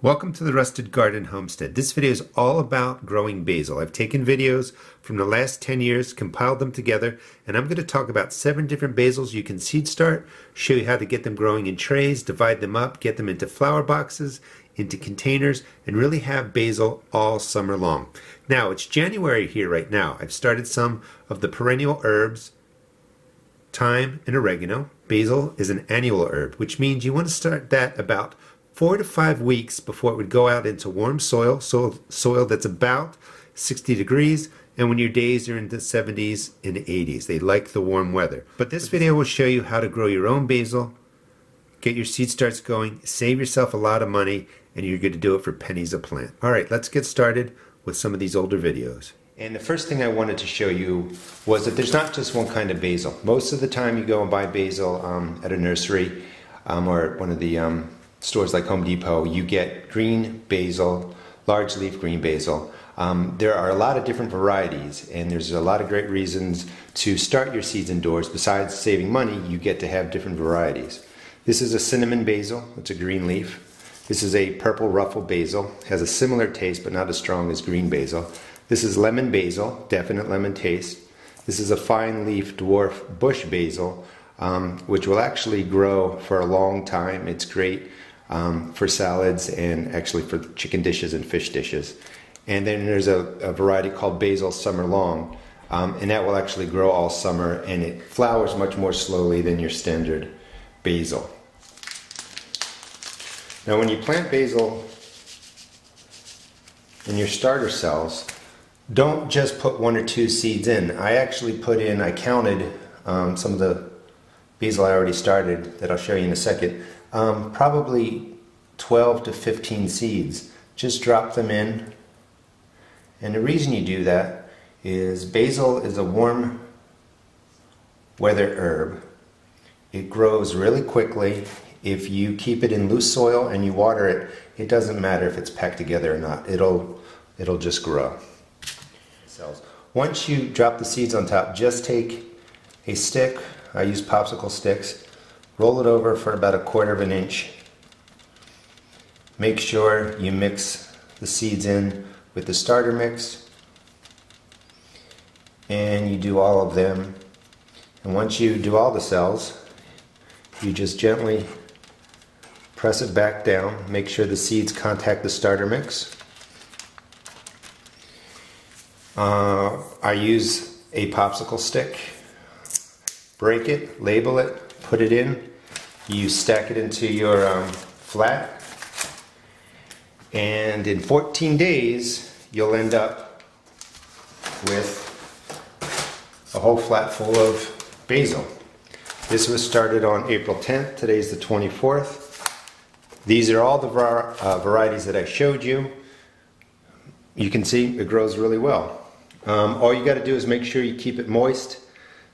Welcome to the Rusted Garden Homestead. This video is all about growing basil. I've taken videos from the last 10 years, compiled them together, and I'm going to talk about 7 different basils you can seed start, show you how to get them growing in trays, divide them up, get them into flower boxes, into containers, and really have basil all summer long. Now, it's January here right now. I've started some of the perennial herbs, thyme and oregano. Basil is an annual herb, which means you want to start that about 4 to 5 weeks before it would go out into warm soil that's about 60 degrees, and when your days are in the 70s and 80s. They like the warm weather. But this video will show you how to grow your own basil, get your seed starts going, save yourself a lot of money, and you're going to do it for pennies a plant. Alright, let's get started with some of these older videos. And the first thing I wanted to show you was that there's not just one kind of basil. Most of the time you go and buy basil at a nursery or one of the stores like Home Depot, you get green basil, large leaf green basil. There are a lot of different varieties, and there's a lot of great reasons to start your seeds indoors. Besides saving money, you get to have different varieties. This is a cinnamon basil. It's a green leaf. This is a purple ruffle basil. It has a similar taste but not as strong as green basil. This is lemon basil, definite lemon taste. This is a fine leaf dwarf bush basil, which will actually grow for a long time. It's great for salads and actually for chicken dishes and fish dishes. And then there's a variety called basil summer long, and that will actually grow all summer, and it flowers much more slowly than your standard basil. Now when you plant basil in your starter cells, don't just put 1 or 2 seeds in. I counted some of the basil I already started that I'll show you in a second. Probably 12 to 15 seeds. Just drop them in. And the reason you do that is basil is a warm weather herb. It grows really quickly. If you keep it in loose soil and you water it, it doesn't matter if it's packed together or not. It'll just grow. Once you drop the seeds on top, just take a stick. I use popsicle sticks. Roll it over for about 1/4 inch. Make sure you mix the seeds in with the starter mix, and you do all of them. And once you do all the cells, you just gently press it back down. Make sure the seeds contact the starter mix. I use a popsicle stick. Break it, label it, put it in. You stack it into your flat, and in 14 days you'll end up with a whole flat full of basil. This was started on April 10th. Today's the 24th. These are all the varieties that I showed you. You can see it grows really well. All you got to do is make sure you keep it moist.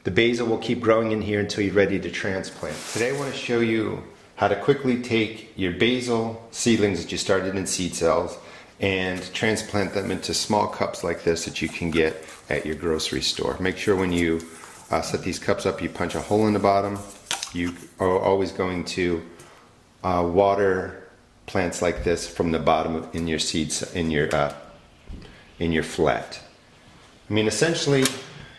The basil will keep growing in here until you're ready to transplant. Today I want to show you how to quickly take your basil seedlings that you started in seed cells and transplant them into small cups like this that you can get at your grocery store. Make sure when you set these cups up, you punch a hole in the bottom. You are always going to water plants like this from the bottom in your seeds in your flat. I mean, essentially,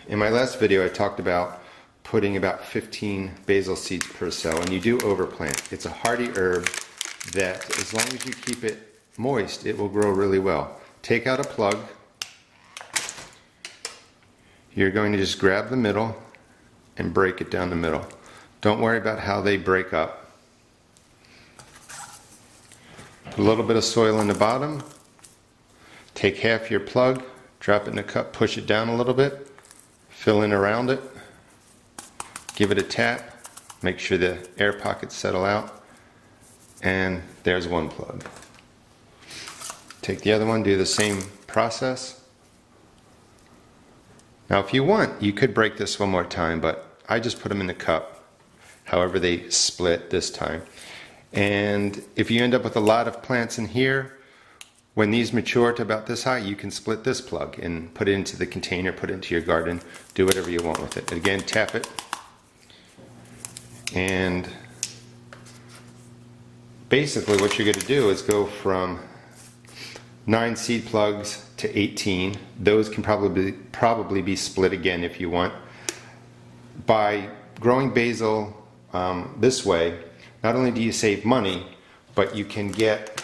in my last video I talked about putting about 15 basil seeds per cell, and you do overplant. It's a hardy herb that as long as you keep it moist, it will grow really well. Take out a plug. You're going to just grab the middle and break it down the middle. Don't worry about how they break up. Put a little bit of soil in the bottom. Take half your plug, drop it in a cup, push it down a little bit, fill in around it, give it a tap, make sure the air pockets settle out, and there's one plug. Take the other one, do the same process. Now if you want, you could break this one more time, but I just put them in the cup, however they split this time. And if you end up with a lot of plants in here, when these mature to about this high, you can split this plug and put it into the container, put it into your garden, do whatever you want with it. Again, tap it and basically what you're going to do is go from 9 seed plugs to 18. Those can probably be split again if you want. By growing basil this way, not only do you save money, but you can get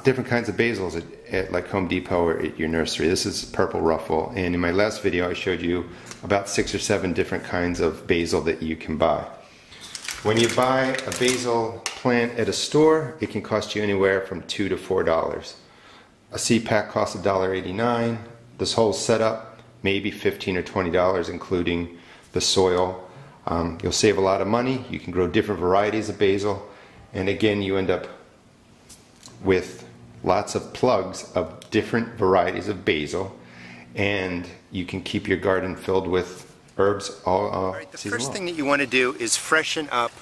different kinds of basils at like Home Depot or at your nursery. This is purple ruffle, and in my last video I showed you about 6 or 7 different kinds of basil that you can buy. When you buy a basil plant at a store, it can cost you anywhere from $2 to $4. A seed pack costs $1.89. This whole setup maybe $15 or $20, including the soil. You'll save a lot of money. You can grow different varieties of basil, and again you end up with lots of plugs of different varieties of basil, and you can keep your garden filled with herbs all right, the first thing that you want to do is freshen up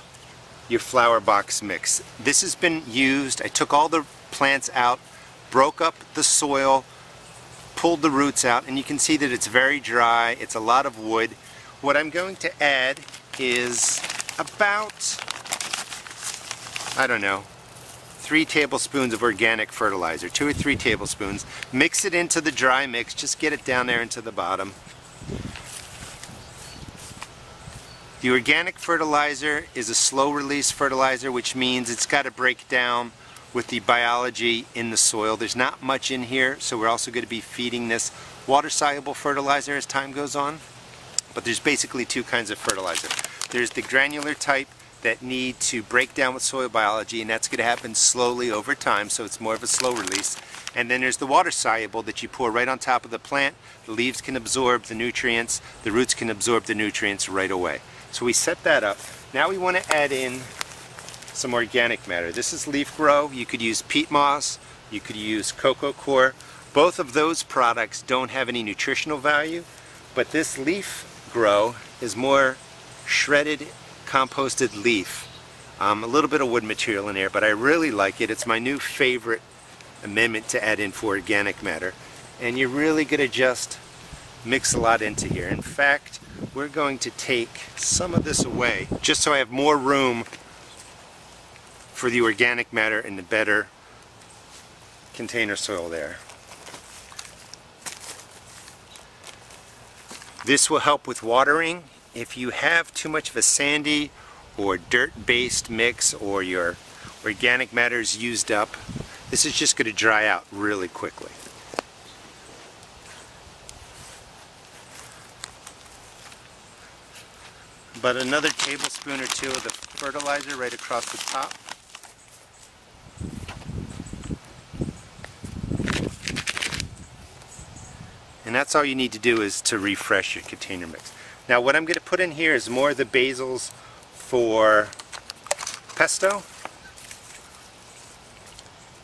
your flower box mix. This has been used. I took all the plants out, broke up the soil, pulled the roots out, and you can see that it's very dry. It's a lot of wood. What I'm going to add is about, I don't know, 3 tablespoons of organic fertilizer, 2 or 3 tablespoons. Mix it into the dry mix, just get it down there into the bottom. The organic fertilizer is a slow release fertilizer, which means it's got to break down with the biology in the soil. There's not much in here, so we're also going to be feeding this water-soluble fertilizer as time goes on. But there's basically 2 kinds of fertilizer. There's the granular type that need to break down with soil biology, and that's going to happen slowly over time, so it's more of a slow release. And then there's the water soluble that you pour right on top of the plant. The leaves can absorb the nutrients, the roots can absorb the nutrients right away. So we set that up. Now we want to add in some organic matter. This is leaf grow. You could use peat moss, you could use cocoa coir. Both of those products don't have any nutritional value, but this leaf grow is more shredded composted leaf. A little bit of wood material in there, but I really like it. It's my new favorite amendment to add in for organic matter. And you're really going to just mix a lot into here. In fact, we're going to take some of this away just so I have more room for the organic matter in the better container soil there. This will help with watering. If you have too much of a sandy or dirt-based mix, or your organic matter is used up, this is just going to dry out really quickly. About another tablespoon or 2 of the fertilizer right across the top. And that's all you need to do, is to refresh your container mix. Now what I'm going to put in here is more of the basils for pesto.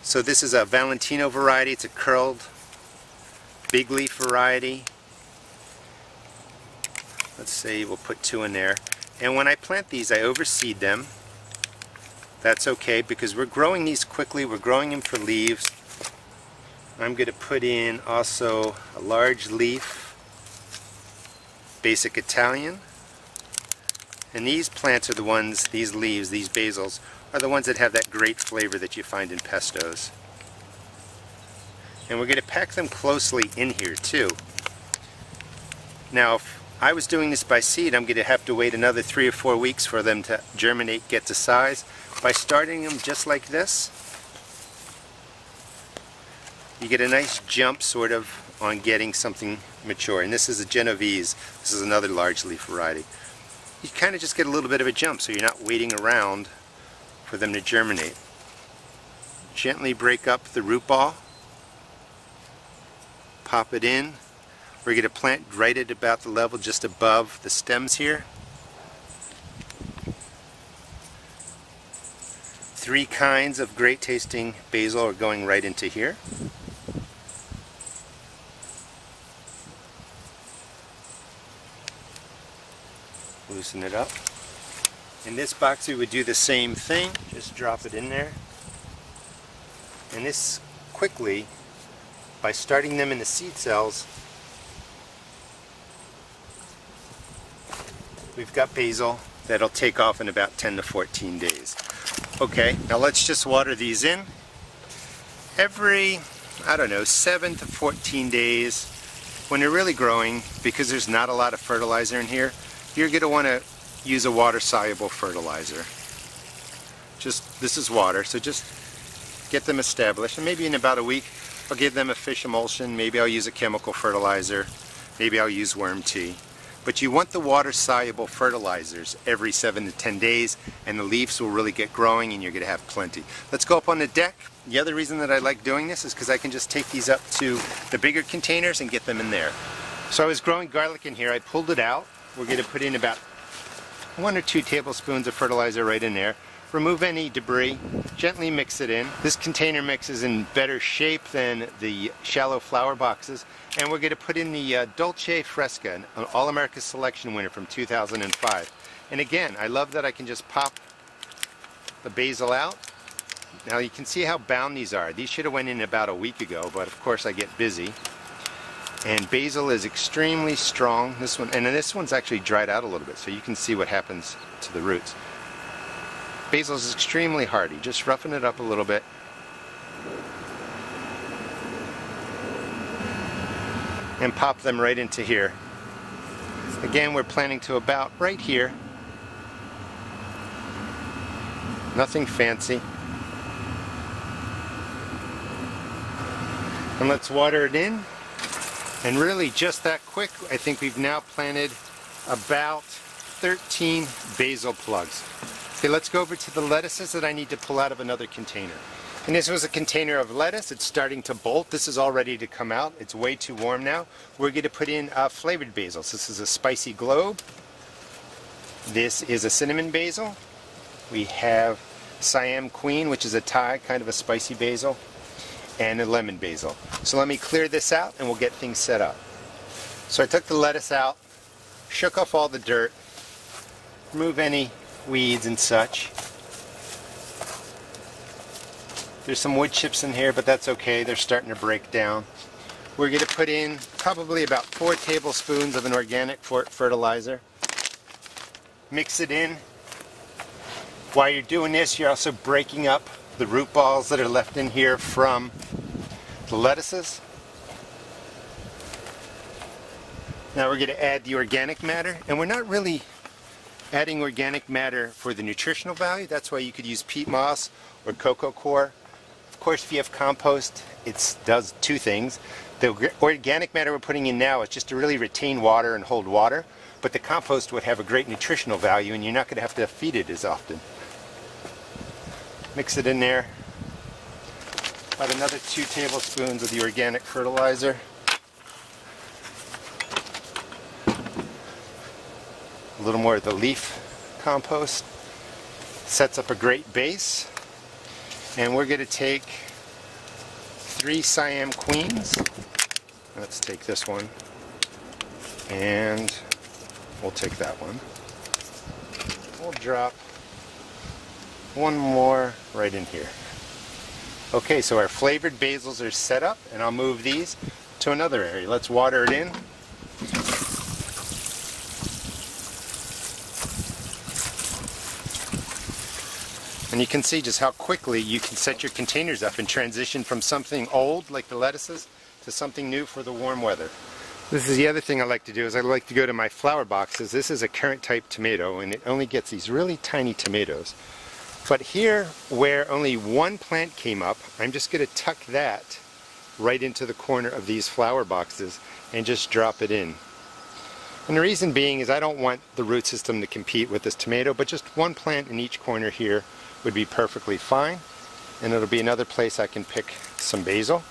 So this is a Valentino variety. It's a curled big leaf variety. Let's say we'll put 2 in there. And when I plant these, I overseed them. That's okay, because we're growing these quickly. We're growing them for leaves. I'm going to put in also a large leaf basic Italian. And these plants are the ones, these leaves, these basils, are the ones that have that great flavor that you find in pestos. And we're going to pack them closely in here too. Now if I was doing this by seed, I'm going to have to wait another 3 or 4 weeks for them to germinate, get to size. By starting them just like this, you get a nice jump sort of on getting something mature. And this is a Genovese. This is another large leaf variety. You kind of just get a little bit of a jump, so you're not waiting around for them to germinate. Gently break up the root ball. Pop it in. We're going to plant right at about the level just above the stems here. 3 kinds of great tasting basil are going right into here. Loosen it up. In this box we would do the same thing, just drop it in there. And this quickly, by starting them in the seed cells, we've got basil that'll take off in about 10 to 14 days. Okay, now let's just water these in. Every, I don't know, 7 to 14 days, when they're really growing, because there's not a lot of fertilizer in here, you're going to want to use a water-soluble fertilizer. This is water, so just get them established, and maybe in about a week I'll give them a fish emulsion. Maybe I'll use a chemical fertilizer, maybe I'll use worm tea. But you want the water-soluble fertilizers every 7 to 10 days, and the leaves will really get growing and you're going to have plenty. Let's go up on the deck. The other reason that I like doing this is because I can just take these up to the bigger containers and get them in there. So I was growing garlic in here. I pulled it out. We're going to put in about 1 or 2 tablespoons of fertilizer right in there. Remove any debris, gently mix it in. This container mix is in better shape than the shallow flower boxes, and we're going to put in the Dolce Fresca, an All-America Selection winner from 2005. And again, I love that I can just pop the basil out. Now you can see how bound these are. These should have went in about a week ago, but of course I get busy. And basil is extremely strong. This one, and this one's actually dried out a little bit, so you can see what happens to the roots. Basil is extremely hardy. Just roughen it up a little bit. And pop them right into here. Again, we're planting to about right here. Nothing fancy. And let's water it in. And really just that quick, I think we've now planted about 13 basil plugs. Okay, let's go over to the lettuces that I need to pull out of another container. And this was a container of lettuce. It's starting to bolt. This is all ready to come out. It's way too warm now. We're going to put in flavored basils. This is a spicy globe. This is a cinnamon basil. We have Siam Queen, which is a Thai, kind of a spicy basil, and a lemon basil. So let me clear this out and we'll get things set up. So I took the lettuce out, shook off all the dirt, remove any weeds and such. There's some wood chips in here, but that's okay. They're starting to break down. We're going to put in probably about 4 tablespoons of an organic fertilizer. Mix it in. While you're doing this, you're also breaking up the root balls that are left in here from the lettuces. Now we're going to add the organic matter, and we're not really adding organic matter for the nutritional value. That's why you could use peat moss or cocoa coir. Of course, if you have compost, it does 2 things. The organic matter we're putting in now is just to really retain water and hold water, but the compost would have a great nutritional value and you're not going to have to feed it as often. Mix it in there. About another 2 tablespoons of the organic fertilizer. A little more of the leaf compost. Sets up a great base. And we're going to take 3 Siam Queens. Let's take this one. And we'll take that one. We'll drop 1 more right in here. Okay, so our flavored basils are set up, and I'll move these to another area. Let's water it in. And you can see just how quickly you can set your containers up and transition from something old, like the lettuces, to something new for the warm weather. This is the other thing I like to do, is I like to go to my flower boxes. This is a currant type tomato, and it only gets these really tiny tomatoes. But here, where only 1 plant came up, I'm just going to tuck that right into the corner of these flower boxes and just drop it in. And the reason being is I don't want the root system to compete with this tomato, but just 1 plant in each corner here would be perfectly fine. And it'll be another place I can pick some basil.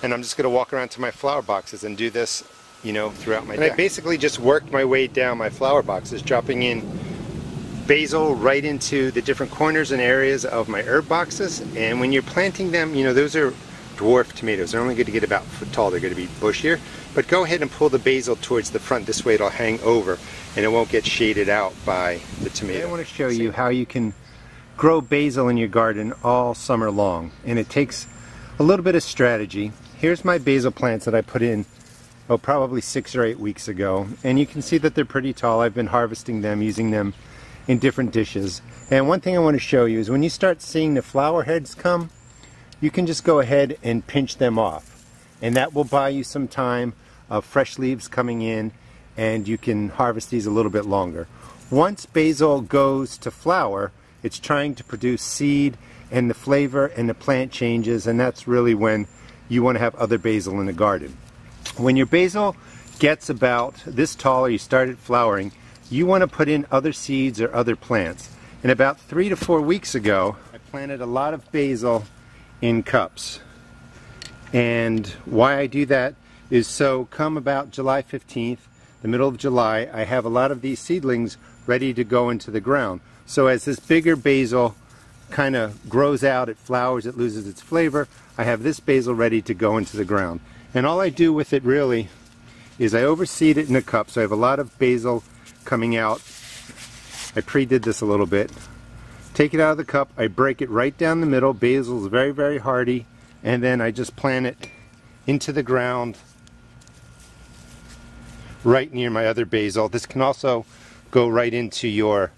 And I'm just going to walk around to my flower boxes and do this, you know, throughout my deck. I basically just worked my way down my flower boxes, dropping in basil right into the different corners and areas of my herb boxes. And when you're planting them, you know, those are dwarf tomatoes. They're only going to get about 1 foot tall. They're going to be bushier. But go ahead and pull the basil towards the front. This way it'll hang over and it won't get shaded out by the tomato. I want to show you how you can grow basil in your garden all summer long. And it takes a little bit of strategy. Here's my basil plants that I put in, oh, probably 6 or 8 weeks ago. And you can see that they're pretty tall. I've been harvesting them, using them in different dishes. And one thing I want to show you is when you start seeing the flower heads come, you can just go ahead and pinch them off. And that will buy you some time of fresh leaves coming in, and you can harvest these a little bit longer. Once basil goes to flower, it's trying to produce seed, and the flavor and the plant changes, and that's really when you want to have other basil in the garden. When your basil gets about this tall, or you started flowering, you want to put in other seeds or other plants. And about 3 to 4 weeks ago, I planted a lot of basil in cups. And why I do that is so come about July 15th, the middle of July, I have a lot of these seedlings ready to go into the ground. So as this bigger basil kind of grows out, it flowers, it loses its flavor, I have this basil ready to go into the ground. And all I do with it really is I overseed it in a cup, so I have a lot of basil coming out. I pre-did this a little bit. Take it out of the cup, I break it right down the middle. Basil is very, very hardy, and then I just plant it into the ground right near my other basil. This can also go right into your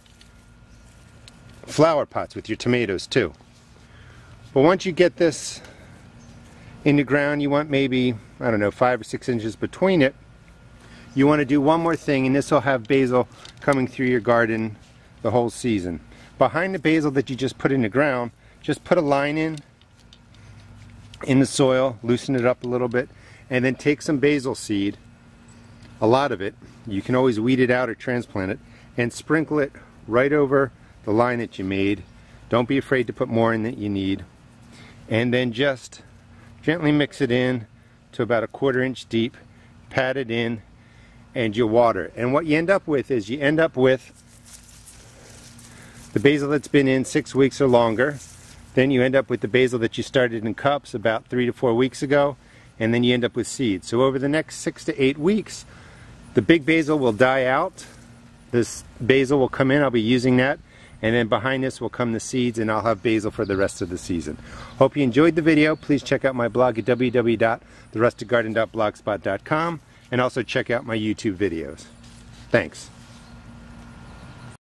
flower pots with your tomatoes too. But once you get this in the ground, you want maybe, I don't know, 5 or 6 inches between it. You want to do one more thing, and this will have basil coming through your garden the whole season. Behind the basil that you just put in the ground, just put a line in the soil, loosen it up a little bit, and then take some basil seed, a lot of it, you can always weed it out or transplant it, and sprinkle it right over the line that you made. Don't be afraid to put more in than you need. And then just gently mix it in to about 1/4 inch deep, pat it in, and you water it. And what you end up with is you end up with the basil that's been in 6 weeks or longer. Then you end up with the basil that you started in cups about 3 to 4 weeks ago, and then you end up with seeds. So over the next 6 to 8 weeks, the big basil will die out. This basil will come in, I'll be using that, and then behind this will come the seeds, and I'll have basil for the rest of the season. Hope you enjoyed the video. Please check out my blog at www.therusticgarden.blogspot.com, and also check out my YouTube videos. Thanks.